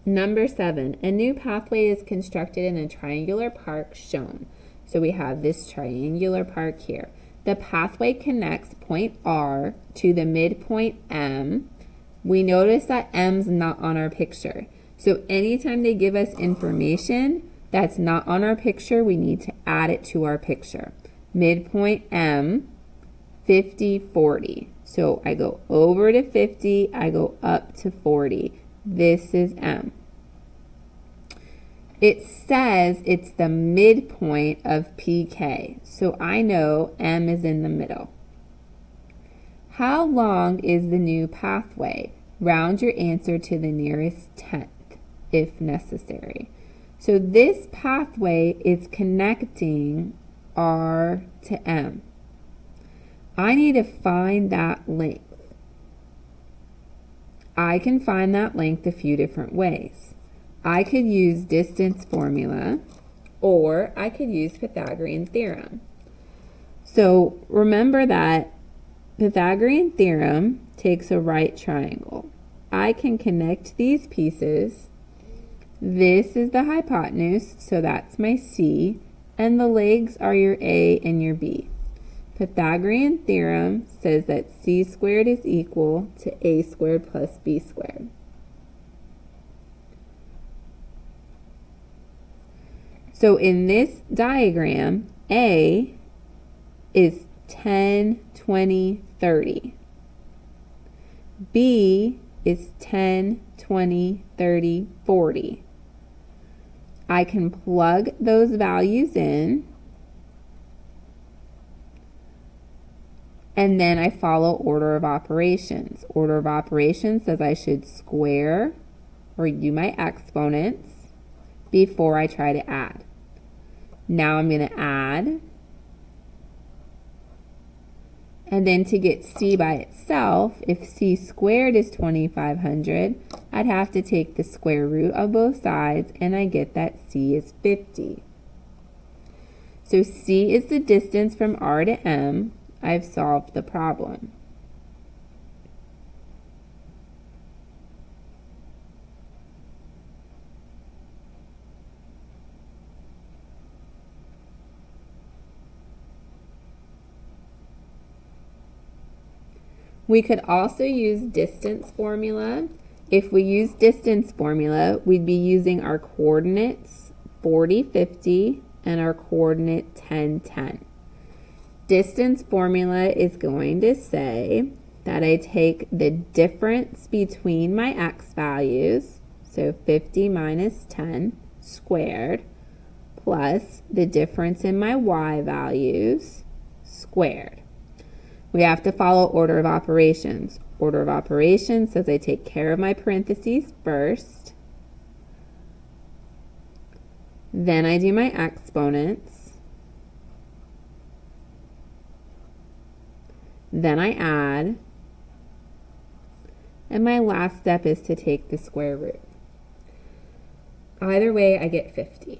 Number 7, a new pathway is constructed in a triangular park shown. So we have this triangular park here. The pathway connects point R to the midpoint M. We notice that M's not on our picture. So anytime they give us information that's not on our picture, we need to add it to our picture. Midpoint M, 50, 40. So I go over to 50, I go up to 40. This is M. It says it's the midpoint of PK, so I know M is in the middle. How long is the new pathway? Round your answer to the nearest tenth, if necessary. So this pathway is connecting R to M. I need to find that length. I can find that length a few different ways. I could use distance formula, or I could use Pythagorean theorem. So remember that Pythagorean theorem takes a right triangle. I can connect these pieces. This is the hypotenuse, so that's my C, and the legs are your A and your B. Pythagorean theorem says that C squared is equal to A squared plus B squared. So in this diagram, A is 10, 20, 30. B is 10, 20, 30, 40. I can plug those values in, and then I follow order of operations. Order of operations says I should square or do my exponents before I try to add. Now I'm going to add. And then to get C by itself, if C squared is 2500, I'd have to take the square root of both sides, and I get that C is 50. So C is the distance from R to M. I've solved the problem. We could also use distance formula. If we use distance formula, we'd be using our coordinates 40, 50 and our coordinate 10, 10. Distance formula is going to say that I take the difference between my x values, so 50 minus 10 squared, plus the difference in my y values squared. We have to follow order of operations. Order of operations says I take care of my parentheses first. Then I do my exponents. Then I add. And my last step is to take the square root. Either way, I get 50.